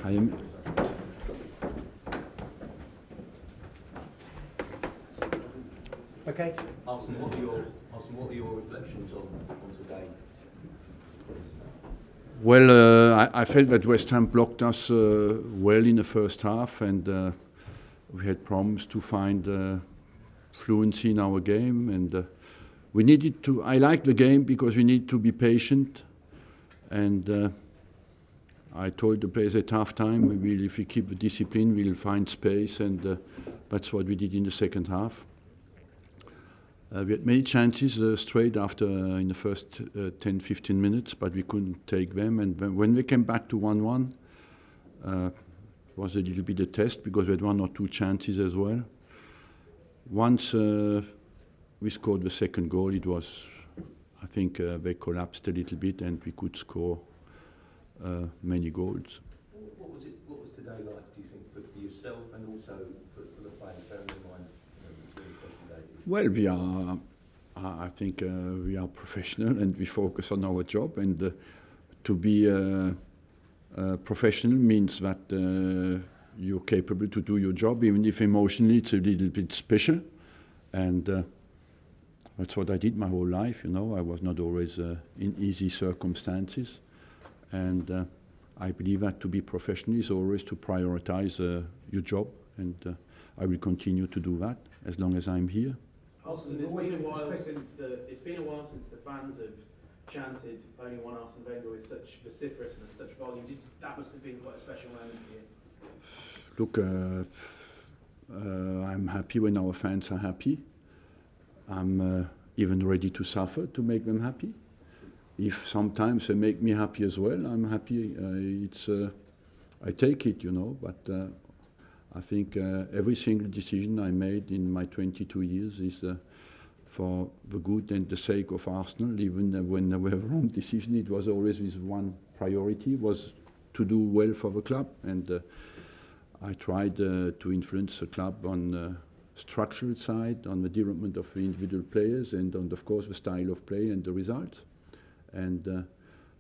I am. Okay. Arsene, what are your reflections on today? Well, I felt that West Ham blocked us well in the first half, and we had problems to find fluency in our game, and we needed to. I liked the game because we need to be patient, and I told the players at half time, if we keep the discipline, we'll find space, and that's what we did in the second half. We had many chances straight after in the first 10-15 minutes, but we couldn't take them. And when we came back to 1-1, it was a little bit a test because we had one or two chances as well. Once we scored the second goal, it was, I think, they collapsed a little bit and we could score many goals. What was today like, do you think, for yourself and also for the players, bearing in mind the special day? Well, I think we are professional and we focus on our job, and to be professional means that you're capable to do your job, even if emotionally it's a little bit special, and that's what I did my whole life, you know. I was not always in easy circumstances, and I believe that to be professional is always to prioritize your job, and I will continue to do that as long as I'm here. Arsene, it's been a while since the fans have chanted only one Arsene Wenger with such vociferousness, such volume. That must have been quite a special moment for you. Look, I'm happy when our fans are happy. I'm even ready to suffer to make them happy. If sometimes they make me happy as well, I'm happy. I take it, you know, but I think every single decision I made in my 22 years is for the good and the sake of Arsenal. Even when there were wrong decisions, it was always with one priority, was to do well for the club. And I tried to influence the club on the structural side, on the development of the individual players, and on, of course, the style of play and the results. And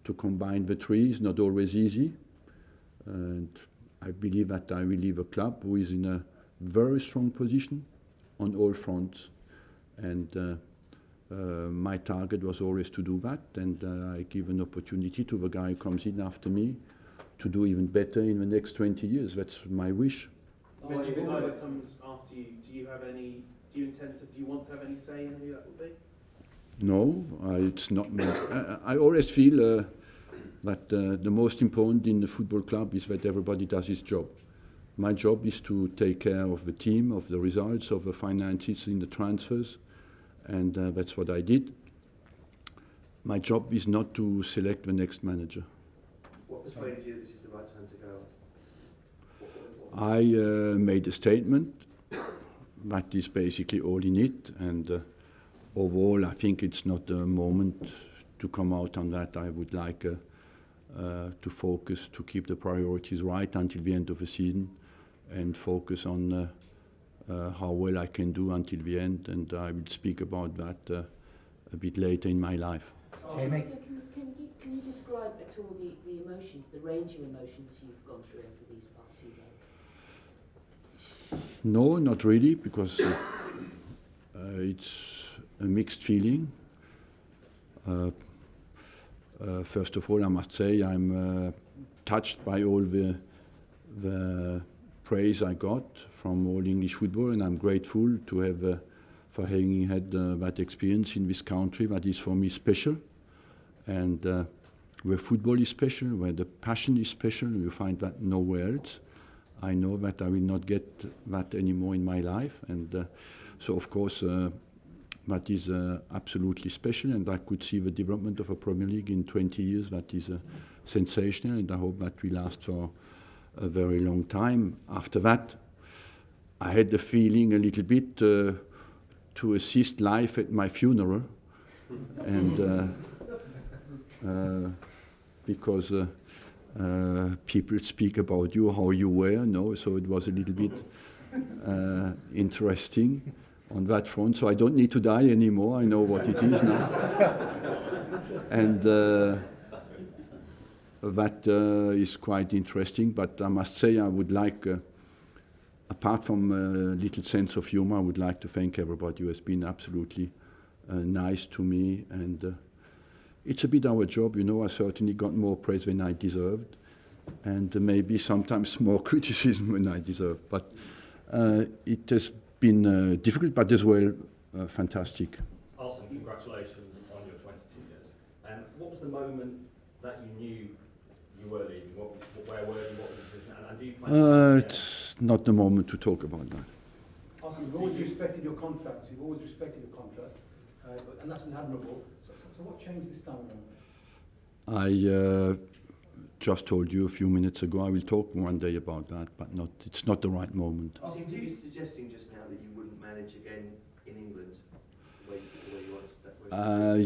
to combine the three is not always easy. And I believe that I will leave a club who is in a very strong position on all fronts, and my target was always to do that, and I give an opportunity to the guy who comes in after me to do even better in the next 20 years. That's my wish. The guy that comes after you, do you want to have any say in who that will be? No, it's not. I always feel that the most important in the football club is that everybody does his job. My job is to take care of the team, of the results, of the finances in the transfers, and that's what I did. My job is not to select the next manager. What persuaded you this is the right time to go? I made a statement. That is basically all in it, and overall I think it's not the moment to come out on that. I would like to focus, to keep the priorities right until the end of the season, and focus on how well I can do until the end, and I will speak about that a bit later in my life. Jamie? So can you describe at all the emotions, the range of emotions you've gone through over these past few days? No, not really, because it's a mixed feeling. First of all, I must say I'm touched by all the praise I got from all English football, and I'm grateful to have for having had that experience in this country that is for me special, and where football is special, where the passion is special. You find that nowhere else. I know that I will not get that anymore in my life, and so of course that is absolutely special, and I could see the development of a Premier League in 20 years. That is sensational, and I hope that will last for a very long time. After that, I had the feeling a little bit to assist life at my funeral, and because people speak about you, how you were, no? So it was a little bit interesting on that front. So I don't need to die anymore. I know what it is now. And that is quite interesting, but I must say I would like, apart from a little sense of humor, I would like to thank everybody who has been absolutely nice to me, and it's a bit our job, you know. I certainly got more praise than I deserved, and maybe sometimes more criticism than I deserved, but it has been difficult, but as well fantastic. Arsene, congratulations on your 22 years. And what was the moment that you knew you were leaving? Where were you? What was the decision? And do you plan to It's not the moment to talk about that. Arsene, you've always respected your contracts. You've always respected your contracts, and that's been admirable. So what changed this time around? I just told you a few minutes ago I will talk one day about that, but it's not the right moment. You seem to be suggesting just now that you wouldn't manage again in England, where you was.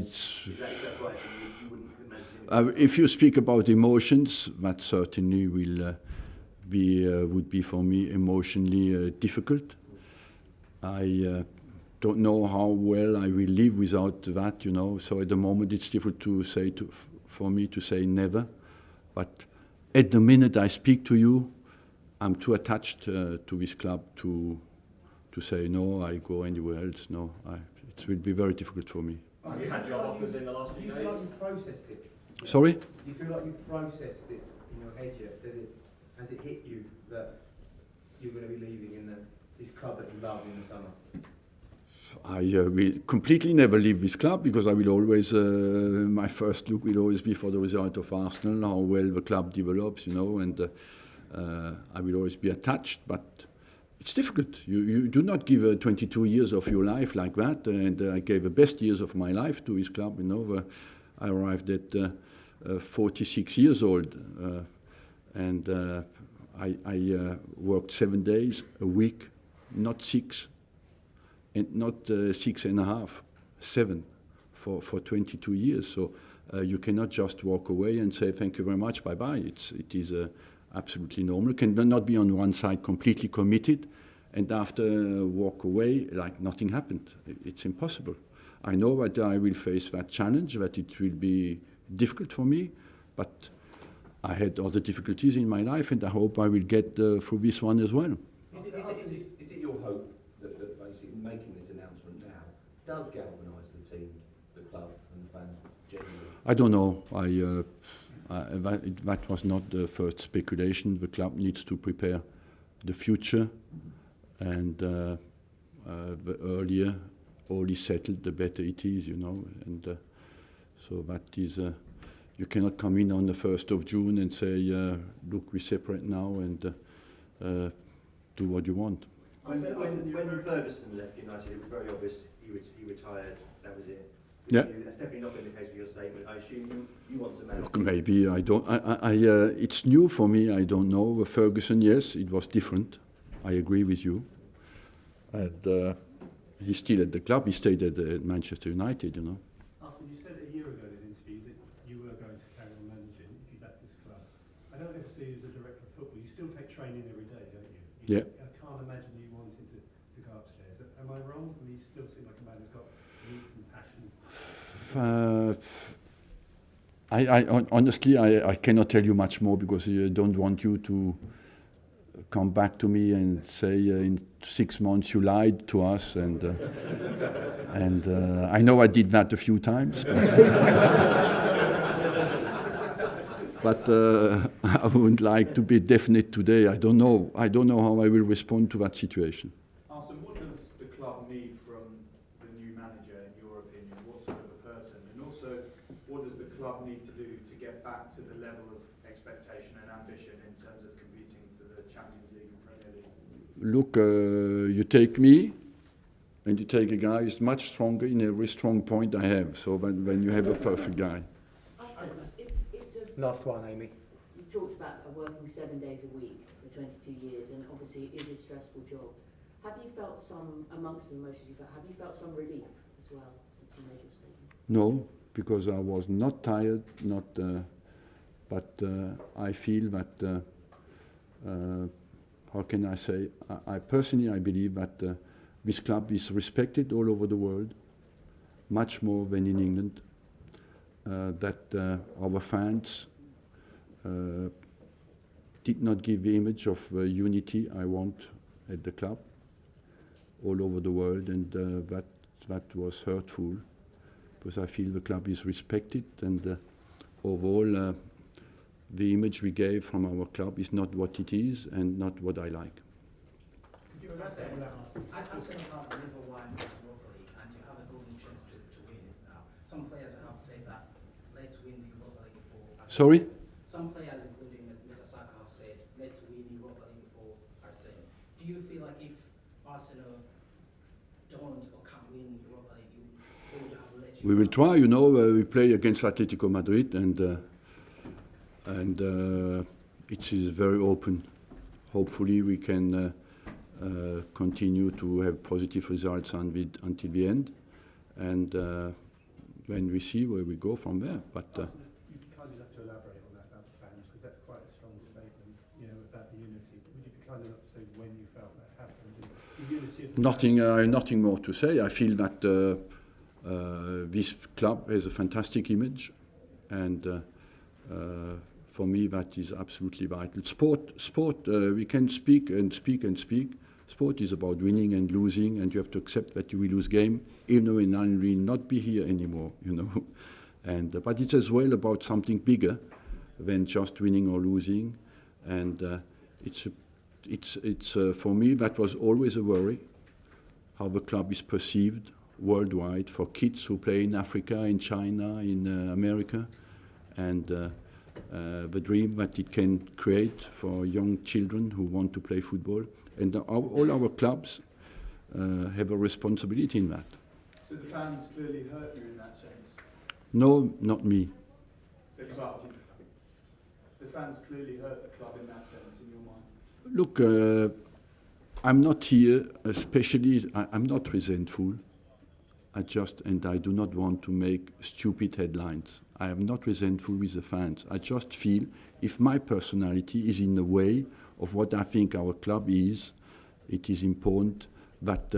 Is that right? You wouldn't manage in England? If you speak about emotions, that certainly will would be for me emotionally difficult. I don't know how well I will live without that, you know. So at the moment it's difficult to say for me to say never. But at the minute I speak to you, I'm too attached to this club to say no, I go anywhere else. No, it will be very difficult for me. Have you had job offers in the last few days? Do you feel like you processed it? Sorry? Do you feel like you processed it in your head yet? Has it hit you that you're going to be leaving in this club that you love in the summer? I will completely never leave this club, because I will always, my first look will always be for the result of Arsenal, how well the club develops, you know, and I will always be attached, but it's difficult. You do not give 22 years of your life like that, and I gave the best years of my life to this club, you know. I arrived at 46 years old, and I worked 7 days a week, not 6. And not 6.5, 7 for 22 years. So you cannot just walk away and say thank you very much, bye-bye. It is absolutely normal. Cannot be on one side completely committed and after walk away like nothing happened. It's impossible. I know that I will face that challenge, that it will be difficult for me, but I had other difficulties in my life, and I hope I will get through this one as well. Is it your hope that basically making this announcement now does galvanise the team, the club and the fans generally? I don't know. That was not the first speculation. The club needs to prepare the future, and the earlier all is settled, the better it is, you know. And so that is, you cannot come in on the 1st of June and say, look, we separate now and do what you want. When Ferguson left United, it was very obvious he retired. That was it. Yeah. That's definitely not been the case with your statement. I assume you want to manage. Look, maybe I don't. It's new for me. I don't know. Ferguson, yes, it was different. I agree with you. And he's still at the club. He stayed at Manchester United, you know. Arsene, you said a year ago in an interview that you were going to carry on managing if you left this club. I don't ever see you as a director of football. You still take training every day, don't you? Yeah. I can't imagine you wanting to go upstairs. Am I wrong? I mean, you still seem like a man who's got youth and passion. Honestly, I cannot tell you much more, because I don't want you to come back to me and say in 6 months you lied to us, and I know I did that a few times, but I wouldn't like to be definite today. I don't know how I will respond to that situation. Arsene, what does the club need from the new manager, in your opinion? What sort of a person? And also, what does the club need to do to get back to the level of expectation and ambition in terms of competing for the Champions League and Premier League? Look, you take me, and you take a guy who's much stronger in every strong point I have. So when you have a perfect guy. Last one, Amy. You talked about working 7 days a week for 22 years, and obviously it is a stressful job. Have you felt some, amongst the emotions you've had, have you felt some relief as well since you made your statement? No, because I was not tired, but I feel that, how can I say, I personally believe that this club is respected all over the world, much more than in England, that our fans did not give the image of unity I want at the club all over the world, and that was hurtful, because I feel the club is respected, and overall the image we gave from our club is not what it is and not what I like. Could you elaborate on that? ARSENE have never won the Europa League, and you have a golden chance to win it now. Some players have said that let's win the Europa League for ARSENE. Sorry? Some players, including Metasaka, have said let's win the Europa League for ARSENE. Do you feel like if Arsenal don't or can't win the Europa League, they would have let you? We will try. You know, we play against Atletico Madrid, and it is very open. Hopefully, we can continue to have positive results until the end, and when we see where we go from there. But you'd be kind enough to elaborate on that about the fans, because that's quite a strong statement, you know, about the unity. Would you be kind enough to say when you felt that happened? The unity of the nothing more to say. I feel that this club has a fantastic image, and for me that is absolutely vital. Sport, we can speak and speak and speak. Sport is about winning and losing, and you have to accept that you will lose game, even though I will not be here anymore, you know. And but it's as well about something bigger than just winning or losing, and it's for me that was always a worry, how the club is perceived worldwide for kids who play in Africa, in China, in America, and the dream that it can create for young children who want to play football. And all our clubs have a responsibility in that. So the fans clearly hurt you in that sense? No, not me. Well, the fans clearly hurt the club in that sense, in your mind? Look, I'm not here, especially, I'm not resentful. I do not want to make stupid headlines. I am not resentful with the fans. I just feel if my personality is in the way of what I think our club is, it is important that,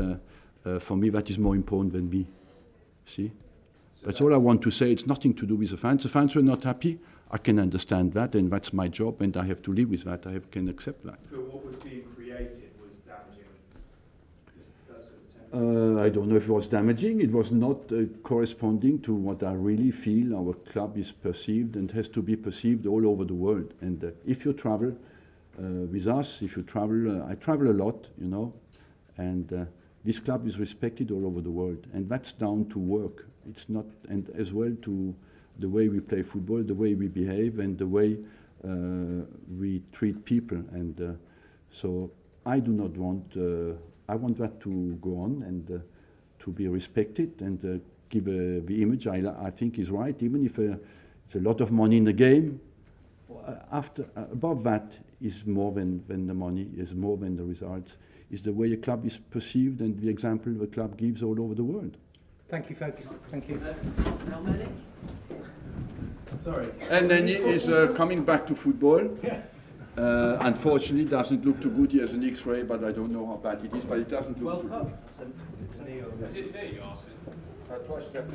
for me, that is more important than me. See? So that's all I want to say. It's nothing to do with the fans. The fans were not happy. I can understand that, and that's my job, and I have to live with that. I can accept that. But what was being created was damaging? That sort of I don't know if it was damaging. It was not corresponding to what I really feel our club is perceived and has to be perceived all over the world. And if you travel with us, if you travel, I travel a lot, you know, and this club is respected all over the world, and that's down to work. It's not, and as well to the way we play football, the way we behave, and the way we treat people. And so I do not want, I want that to go on and to be respected and give the image I think is right, even if it's a lot of money in the game. Above that is more than the money, is more than the results, is the way a club is perceived and the example the club gives all over the world. Thank you, folks. Thank you. Sorry. And then he is coming back to football. Unfortunately, doesn't look too good. He has an X-ray, but I don't know how bad it is, but it doesn't look too good. Is it me, Arsene? I trust that